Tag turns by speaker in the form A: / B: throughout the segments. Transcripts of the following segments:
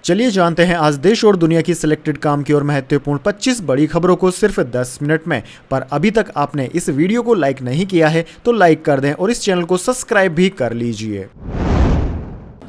A: चलिए जानते हैं आज देश और दुनिया की सिलेक्टेड काम की और महत्वपूर्ण 25 बड़ी खबरों को सिर्फ 10 मिनट में। पर अभी तक आपने इस वीडियो को लाइक नहीं किया है तो लाइक कर दें और इस चैनल को सब्सक्राइब भी कर लीजिए।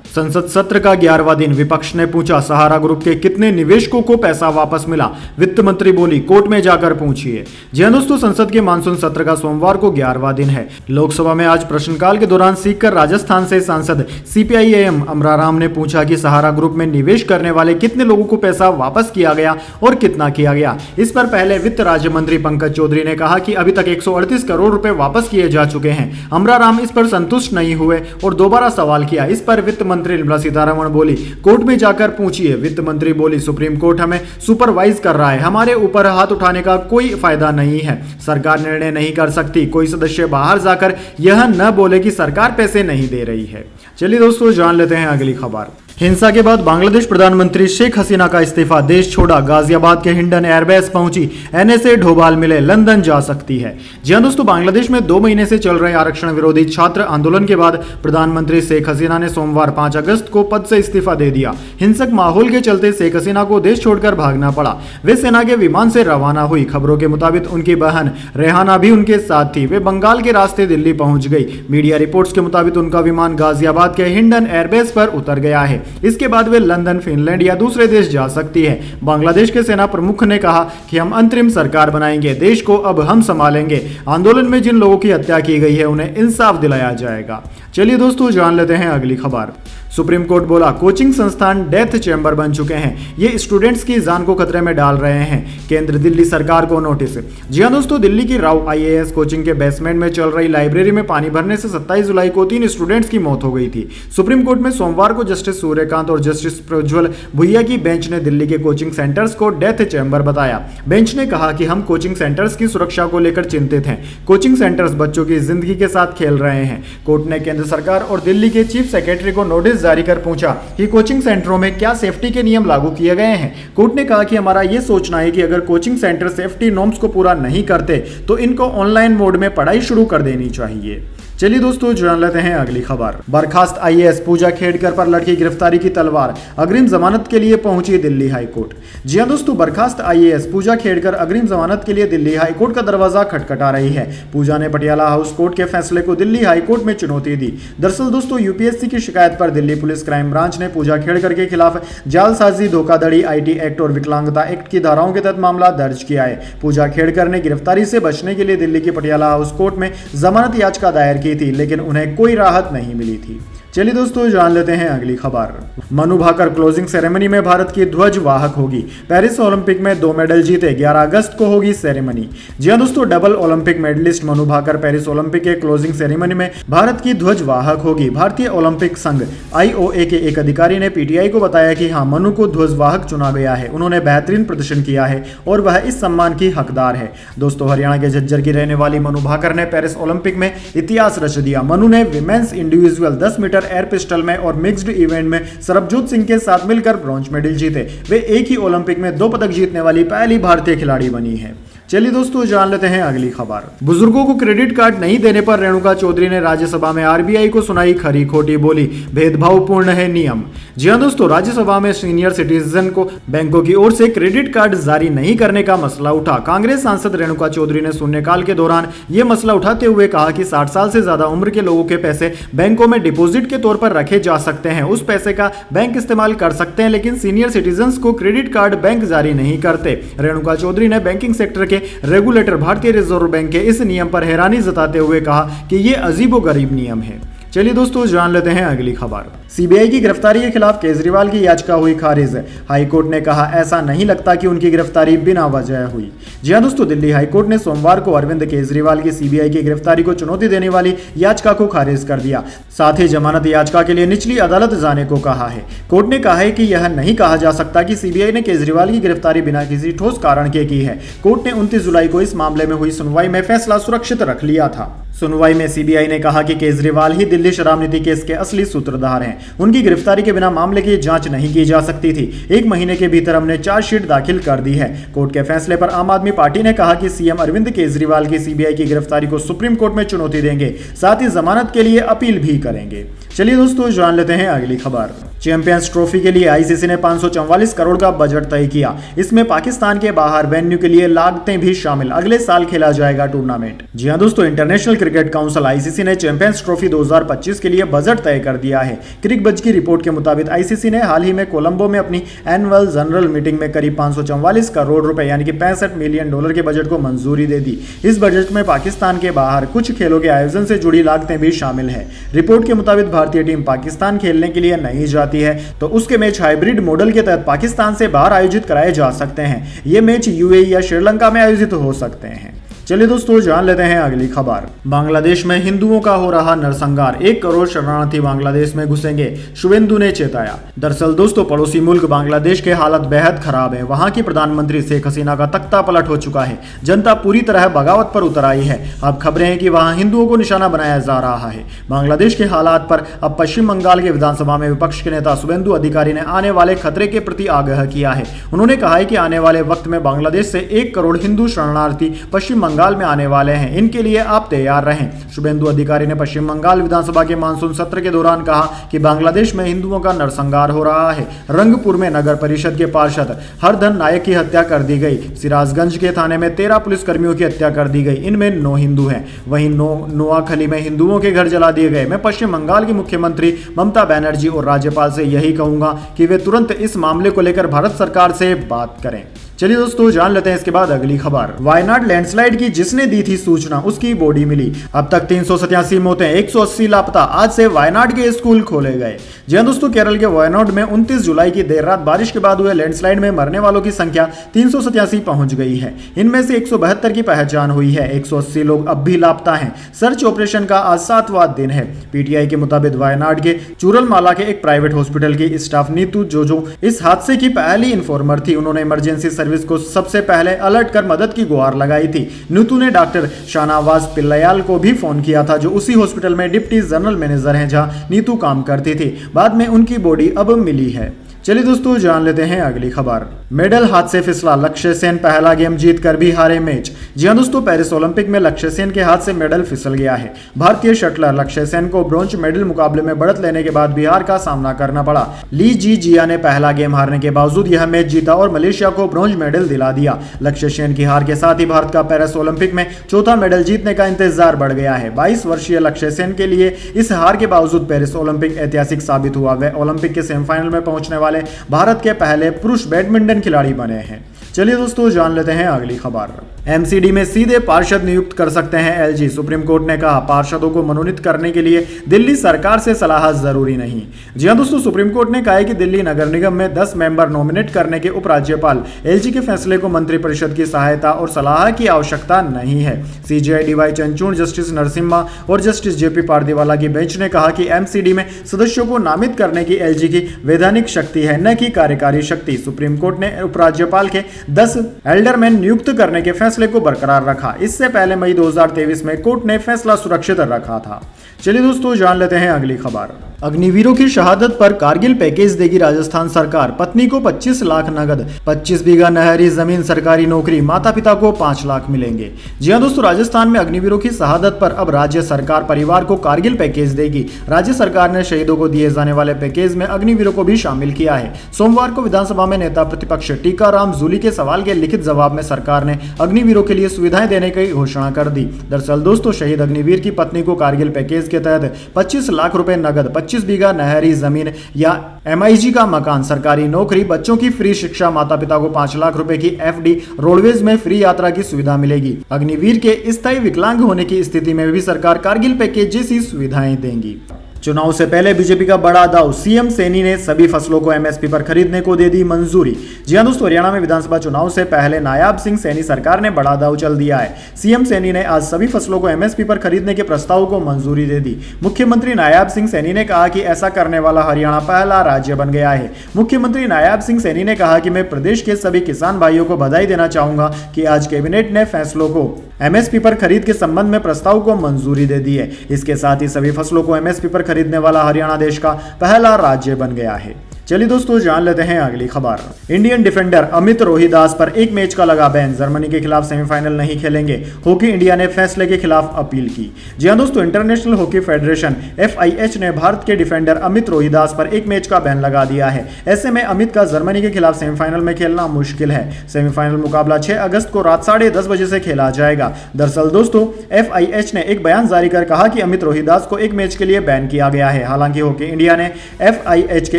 A: संसद सत्र का 11वां दिन, विपक्ष ने पूछा सहारा ग्रुप के कितने निवेशकों को पैसा वापस मिला। वित्त मंत्री बोली कोर्ट में जाकर पूछिए। जी हां दोस्तों, संसद के मानसून सत्र का सोमवार को 11वां दिन है। लोकसभा में आज प्रश्नकाल के दौरान सीकर राजस्थान से सांसद CPIM अमराराम ने पूछा कि सहारा ग्रुप में निवेश करने वाले कितने लोगों को पैसा वापस किया गया और कितना किया गया। इस पर पहले वित्त राज्य मंत्री पंकज चौधरी ने कहा कि अभी तक 138 करोड़ रुपए वापस किए जा चुके हैं। अमराराम इस पर संतुष्ट नहीं हुए और दोबारा सवाल किया। इस पर वित्त मंत्री निर्मला सीतारमण बोली कोर्ट में जाकर पूछिए। वित्त मंत्री बोली सुप्रीम कोर्ट हमें सुपरवाइज कर रहा है, हमारे ऊपर हाथ उठाने का कोई फायदा नहीं है। सरकार निर्णय नहीं कर सकती। कोई सदस्य बाहर जाकर यह न बोले कि सरकार पैसे नहीं दे रही है। चलिए दोस्तों जान लेते हैं अगली खबर। हिंसा के बाद बांग्लादेश प्रधानमंत्री शेख हसीना का इस्तीफा, देश छोड़ा। गाजियाबाद के हिंडन एयरबेस पहुंची। NSA ढोबाल मिले, लंदन जा सकती है। जी हां दोस्तों, बांग्लादेश में 2 महीने से चल रहे आरक्षण विरोधी छात्र आंदोलन के बाद प्रधानमंत्री शेख हसीना ने सोमवार 5 अगस्त को पद से इस्तीफा दे दिया। हिंसक माहौल के चलते शेख हसीना को देश छोड़कर भागना पड़ा। वे सेना के विमान से रवाना हुई। खबरों के मुताबिक उनकी बहन रेहाना भी उनके साथ थी। वे बंगाल के रास्ते दिल्ली पहुंच गई। मीडिया रिपोर्ट्स के मुताबिक उनका विमान गाजियाबाद के हिंडन एयरबेस पर उतर गया है। इसके बाद वे लंदन, फिनलैंड या दूसरे देश जा सकती है। बांग्लादेश के सेना प्रमुख ने कहा कि हम अंतरिम सरकार बनाएंगे, देश को अब हम संभालेंगे। आंदोलन में जिन लोगों की हत्या की गई है उन्हें इंसाफ दिलाया जाएगा। चलिए दोस्तों जान लेते हैं अगली खबर। सुप्रीम कोर्ट बोला कोचिंग संस्थान डेथ चैम्बर बन चुके हैं, ये स्टूडेंट्स की जान को खतरे में डाल रहे हैं। केंद्र दिल्ली सरकार को नोटिस। जी हां दोस्तों, दिल्ली की राव IAS कोचिंग के बेसमेंट में चल रही लाइब्रेरी में पानी भरने से 27 जुलाई को 3 स्टूडेंट्स की मौत हो गई थी। सुप्रीम कोर्ट में सोमवार को जस्टिस सूर्यकांत और जस्टिस प्रज्वल भुइया की बेंच ने दिल्ली के कोचिंग सेंटर्स को डेथ चैम्बर बताया। बेंच ने कहा कि हम कोचिंग सेंटर्स की सुरक्षा को लेकर चिंतित हैं। कोचिंग सेंटर्स बच्चों की जिंदगी के साथ खेल रहे हैं। कोर्ट ने केंद्र सरकार और दिल्ली के चीफ सेक्रेटरी को नोटिस जारी कर पूछा कि कोचिंग सेंटरों में क्या सेफ्टी के नियम लागू किए गए हैं। कोर्ट ने कहा कि हमारा यह सोचना है कि अगर कोचिंग सेंटर सेफ्टी नॉर्म्स को पूरा नहीं करते तो इनको ऑनलाइन मोड में पढ़ाई शुरू कर देनी चाहिए। चलिए दोस्तों जान लेते हैं अगली खबर। बर्खास्त IAS पूजा खेड़कर पर लड़की गिरफ्तारी की तलवार, अग्रिम जमानत के लिए पहुंची दिल्ली हाईकोर्ट। जी हां दोस्तों, बर्खास्त IAS पूजा खेड़कर अग्रिम जमानत के लिए दिल्ली हाईकोर्ट का दरवाजा खटखटा रही है। पूजा ने पटियाला हाउस कोर्ट के फैसले को दिल्ली हाईकोर्ट में चुनौती दी। दरअसल दोस्तों, UPSC की शिकायत पर दिल्ली पुलिस क्राइम ब्रांच ने पूजा खेड़कर के खिलाफ जालसाजी, धोखाधड़ी, IT एक्ट और विकलांगता एक्ट की धाराओं के तहत मामला दर्ज किया है। पूजा खेड़कर ने गिरफ्तारी से बचने के लिए दिल्ली की पटियाला हाउस कोर्ट में जमानत याचिका दायर की थी, लेकिन उन्हें कोई राहत नहीं मिली थी। चलिए दोस्तों जान लेते हैं अगली खबर। मनु भाकर क्लोजिंग सेरेमनी में भारत की ध्वज वाहक होगी। पेरिस ओलंपिक में 2 मेडल जीते, 11 अगस्त को होगी सेरेमनी। जी हां दोस्तों, double Olympic medallist Manu Bhaker Paris Olympic के क्लोजिंग सेरेमनी में भारत की ध्वज वाहक होगी। भारतीय ओलंपिक संघ IOA के एक अधिकारी ने PTI को बताया कि हाँ, मनु को ध्वज वाहक चुना गया है। उन्होंने बेहतरीन प्रदर्शन किया है और वह इस सम्मान की हकदार है। दोस्तों, हरियाणा के झज्जर की रहने वाली मनु भाकर ने पेरिस ओलंपिक में इतिहास रच दिया। मनु ने women's individual 10 metre air pistol में और मिक्स्ड इवेंट में सरबजोत सिंह के साथ मिलकर ब्रॉन्ज मेडल जीते। वे एक ही ओलंपिक में 2 पदक जीतने वाली पहली भारतीय खिलाड़ी बनी है। चलिए दोस्तों जान लेते हैं अगली खबर। बुजुर्गों को क्रेडिट कार्ड नहीं देने पर रेणुका चौधरी ने राज्यसभा में RBI को सुनाई खरी खोटी, बोली भेदभावपूर्ण है नियम। जी हां दोस्तों, राज्यसभा में सीनियर सिटीजन को बैंकों की ओर से क्रेडिट कार्ड जारी नहीं करने का मसला उठा। कांग्रेस सांसद रेणुका चौधरी ने शून्यकाल के दौरान यह मसला उठाते हुए कहा कि 60 साल से ज्यादा उम्र के लोगों के पैसे बैंकों में डिपोजिट के तौर पर रखे जा सकते हैं, उस पैसे का बैंक इस्तेमाल कर सकते हैं, लेकिन सीनियर सिटीजन को क्रेडिट कार्ड बैंक जारी नहीं करते। रेणुका चौधरी ने बैंकिंग सेक्टर के रेगुलेटर भारतीय रिजर्व बैंक के इस नियम पर हैरानी जताते हुए कहा कि यह अजीबोगरीब नियम है। चलिए दोस्तों जान लेते हैं अगली खबर। CBI की गिरफ्तारी के खिलाफ केजरीवाल की याचिका हुई खारिज। हाईकोर्ट ने कहा ऐसा नहीं लगता कि उनकी गिरफ्तारी बिना वजह हुई। जी हां दोस्तों, दिल्ली हाईकोर्ट ने सोमवार को अरविंद केजरीवाल की CBI की गिरफ्तारी को चुनौती देने वाली याचिका को खारिज कर दिया। साथ ही जमानत याचिका के लिए निचली अदालत जाने को कहा है। कोर्ट ने कहा है कि यह नहीं कहा जा सकता कि CBI ने केजरीवाल की गिरफ्तारी बिना किसी ठोस कारण के की है। कोर्ट ने 29 जुलाई को इस मामले में हुई सुनवाई में फैसला सुरक्षित रख लिया था। सुनवाई में CBI ने कहा कि केजरीवाल ही दिल्ली शराब नीति केस के असली सूत्रधार हैं। उनकी गिरफ्तारी के बिना मामले की जांच नहीं की जा सकती थी। 1 महीने के भीतर हमने चार्जशीट दाखिल कर दी है। कोर्ट के फैसले पर आम आदमी पार्टी ने कहा कि CM अरविंद केजरीवाल की CBI की गिरफ्तारी को सुप्रीम कोर्ट में चुनौती देंगे, साथ ही जमानत के लिए अपील भी करेंगे। चलिए दोस्तों जान लेते हैं अगली खबर। चैंपियंस ट्रॉफी के लिए आईसीसी ने 544 करोड़ का बजट तय किया। इसमें पाकिस्तान के बाहर वेन्यू के लिए लागतें भी शामिल। अगले साल खेला जाएगा टूर्नामेंट। जी हां दोस्तों, इंटरनेशनल क्रिकेट काउंसिल आईसीसी ने चैंपियंस ट्रॉफी 2025 के लिए बजट तय कर दिया है। क्रिकबज की रिपोर्ट के मुताबिक आईसीसी ने हाल ही में कोलंबो में अपनी एनुअल जनरल मीटिंग में करीब 544 करोड़ रुपए यानी कि $65 मिलियन के बजट को मंजूरी दे दी। इस बजट में पाकिस्तान के बाहर कुछ खेलों के आयोजन से जुड़ी लागतें भी शामिल है। रिपोर्ट के मुताबिक भारतीय टीम पाकिस्तान खेलने के लिए नहीं जाती है तो उसके मैच हाइब्रिड मॉडल के तहत पाकिस्तान से बाहर आयोजित कराए जा सकते हैं। ये मैच यूएई या श्रीलंका में आयोजित हो सकते हैं। चलिए दोस्तों जान लेते हैं अगली खबर। बांग्लादेश में हिंदुओं का हो रहा नरसंहार। 1 करोड़ शरणार्थी बांग्लादेश में घुसेंगे, शुभेंदु ने चेताया। दरअसल दोस्तों पड़ोसी मुल्क बांग्लादेश के हालत बेहद खराब है। वहां की प्रधानमंत्री शेख हसीना का तख्ता पलट हो चुका है। जनता पूरी तरह बगावत पर उतर आई है। अब खबरें हैं कि वहां हिंदुओं को निशाना बनाया जा रहा है। बांग्लादेश के हालात पर अब पश्चिम बंगाल के विधानसभा में विपक्ष के नेता शुभेंदु अधिकारी ने आने वाले खतरे के प्रति आगाह किया है। उन्होंने कहा है कि आने वाले वक्त में बांग्लादेश से 1 करोड़ हिंदू शरणार्थी पश्चिम बंगाल में आने वाले हैं। इनके लिए आप तैयार रहें। शुभेंदु अधिकारी ने पश्चिम बंगाल विधानसभा के मानसून सत्र के दौरान कहा कि बांग्लादेश में हिंदुओं का नरसंहार हो रहा है। रंगपुर में नगर परिषद के पार्षद हरधन नायक की हत्या कर दी गई। सिराजगंज के थाने में 13 पुलिसकर्मियों की हत्या कर दी गई। इनमें 9 हिंदू हैं। वहीं नोआखली में हिंदुओं के घर जला दिए गए। मैं पश्चिम बंगाल की मुख्यमंत्री ममता बनर्जी और राज्यपाल से यही कहूंगा कि वे तुरंत इस मामले को लेकर भारत सरकार से बात करें। चलिए दोस्तों जान लेते हैं इसके बाद अगली खबर। वायनाड लैंडस्लाइड की जिसने दी थी सूचना उसकी बॉडी मिली। अब तक 387 मौतें, 180 लापता। आज से वायनाड के स्कूल खोले गए। जी हां दोस्तों, केरल के वायनाड में 29 जुलाई की देर रात बारिश के बाद हुए लैंडस्लाइड में मरने वालों की संख्या 387 पहुंच गई है। इनमें से 172 की पहचान हुई है। 180 लोग अब भी लापता हैं। सर्च ऑपरेशन का आज 7वां दिन है। पीटीआई के मुताबिक वायनाड के चूरलमाला के एक प्राइवेट हॉस्पिटल की स्टाफ नीतू जोजो इस हादसे की पहली इन्फॉर्मर थी। उन्होंने इमरजेंसी सर्विस को सबसे पहले अलर्ट कर मदद की गुहार लगाई थी। नीतू ने डॉक्टर शाहनवाज पिल्लयाल को भी फोन किया था, जो उसी हॉस्पिटल में डिप्टी जनरल मैनेजर हैं जहां नीतू काम करती थी। बाद में उनकी बॉडी अब मिली है। चलिए दोस्तों जान लेते हैं अगली खबर। मेडल हाथ से फिसला, लक्ष्य सेन पहला गेम जीत कर भी हारे मैच। जी हां दोस्तों, पेरिस ओलंपिक में लक्ष्य सेन के हाथ से मेडल फिसल गया है। भारतीय शटलर लक्ष्य सेन को ब्रॉन्ज मेडल मुकाबले में बढ़त लेने के बाद भी हार का सामना करना पड़ा। ली जी जिया ने पहला गेम हारने के बावजूद यह मैच जीता और मलेशिया को ब्रॉन्ज मेडल दिला दिया। लक्ष्य सेन की हार के साथ ही भारत का पेरिस ओलंपिक में चौथा मेडल जीतने का इंतजार बढ़ गया है। 22 वर्षीय लक्ष्य सेन के लिए इस हार के बावजूद पेरिस ओलंपिक ऐतिहासिक साबित हुआ। वे ओलंपिक के सेमीफाइनल में पहुंचने वाले भारत के पहले पुरुष बैडमिंटन खिलाड़ी बने हैं। चलिए दोस्तों जान लेते हैं अगली खबर। एमसीडी में सीधे पार्षद नियुक्त कर सकते हैं एलजी। सुप्रीम कोर्ट ने कहा पार्षदों को मनोनीत करने के लिए दिल्ली सरकार से सलाह जरूरी नहीं। जी हां दोस्तों, सुप्रीम कोर्ट ने कहा है कि दिल्ली नगर निगम में 10 मेंबर नॉमिनेट करने के उपराज्यपाल एलजी के फैसले को मंत्रिपरिषद की सहायता और सलाह की आवश्यकता नहीं है। CJI DY Chandrachud, justice Narasimha और जस्टिस जेपी पारदीवाला की बेंच ने कहा कि एमसीडी में सदस्यों को नामित करने की एलजी की वैधानिक शक्ति है, न कि कार्यकारी शक्ति। सुप्रीम कोर्ट ने उपराज्यपाल के 10 एल्डरमैन नियुक्त करने के फैसले को बरकरार रखा। इससे पहले मई 2023 में कोर्ट ने फैसला सुरक्षित रखा था। चलिए दोस्तों जान लेते हैं अगली खबर। अग्निवीरों की शहादत पर कारगिल पैकेज देगी राजस्थान सरकार। पत्नी को 25 लाख नगद, 25 बीघा नहरी जमीन, सरकारी नौकरी, माता पिता को 5 लाख मिलेंगे। जी हां दोस्तों, राजस्थान में अग्निवीरों की शहादत पर अब राज्य सरकार परिवार को कारगिल पैकेज देगी। राज्य सरकार ने शहीदों को दिए जाने वाले पैकेज में अग्निवीरों को भी शामिल किया है। सोमवार को विधानसभा में नेता प्रतिपक्ष टीकाराम जूली के सवाल के लिखित जवाब में सरकार ने अग्निवीरों के लिए सुविधाएं देने की घोषणा कर दी। दरअसल दोस्तों, शहीद अग्निवीर की पत्नी को कारगिल पैकेज के तहत 25 लाख रुपए नगद, 25 बीघा नहरी जमीन या एमआईजी का मकान, सरकारी नौकरी, बच्चों की फ्री शिक्षा, माता पिता को 5 लाख रुपए की एफडी, रोडवेज में फ्री यात्रा की सुविधा मिलेगी। अग्निवीर के स्थायी विकलांग होने की स्थिति में भी सरकार कारगिल पैकेज जैसी सुविधाएं देंगी। चुनाव से पहले बीजेपी का बड़ा दाव, सीएम सैनी ने सभी फसलों को एमएसपी पर खरीदने को दे दी मंजूरी। जी हां दोस्तों, हरियाणा में विधानसभा चुनाव से पहले नायाब सिंह सैनी सरकार ने बड़ा दाव चल दिया है। सीएम सैनी ने आज सभी फसलों को एमएसपी पर खरीदने के प्रस्ताव को मंजूरी दे दी। मुख्यमंत्री नायाब सिंह सैनी ने कहा कि ऐसा करने वाला हरियाणा पहला राज्य बन गया है। मुख्यमंत्री नायाब सिंह सैनी ने कहा कि मैं प्रदेश के सभी किसान भाइयों को बधाई देना चाहूंगा कि आज कैबिनेट ने फैसलों को एमएसपी पर खरीद के संबंध में प्रस्ताव को मंजूरी दे दी है। इसके साथ ही सभी फसलों को एमएसपी पर खरीदने वाला हरियाणा देश का पहला राज्य बन गया है। चलिए दोस्तों जान लेते हैं अगली खबर। इंडियन डिफेंडर अमित रोहिदास पर एक मैच का लगा बैन, जर्मनी के खिलाफ सेमीफाइनल नहीं खेलेंगे। हॉकी इंडिया ने फैसले के खिलाफ अपील की। जी हां दोस्तों, इंटरनेशनल हॉकी फेडरेशन FIH ने भारत के डिफेंडर अमित रोहिदास पर एक मैच का बैन लगा दिया है। ऐसे में अमित का जर्मनी के खिलाफ सेमीफाइनल में खेलना मुश्किल है। सेमीफाइनल मुकाबला 6 अगस्त को रात 10:30 बजे से खेला जाएगा। दरअसल दोस्तों, FIH ने एक बयान जारी कर कहा कि अमित रोहिदास को एक मैच के लिए बैन किया गया है। हालांकि हॉकी इंडिया ने FIH के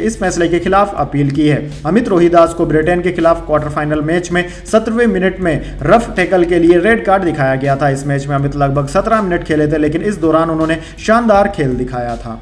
A: इस फैसले के खिलाफ अपील की है। अमित रोहिदास को ब्रिटेन के खिलाफ क्वार्टर फाइनल मैच में 17वें मिनट में रफ टैकल के लिए रेड कार्ड दिखाया गया था। इस मैच में अमित लगभग 17 मिनट खेले थे, लेकिन इस दौरान उन्होंने शानदार खेल दिखाया था।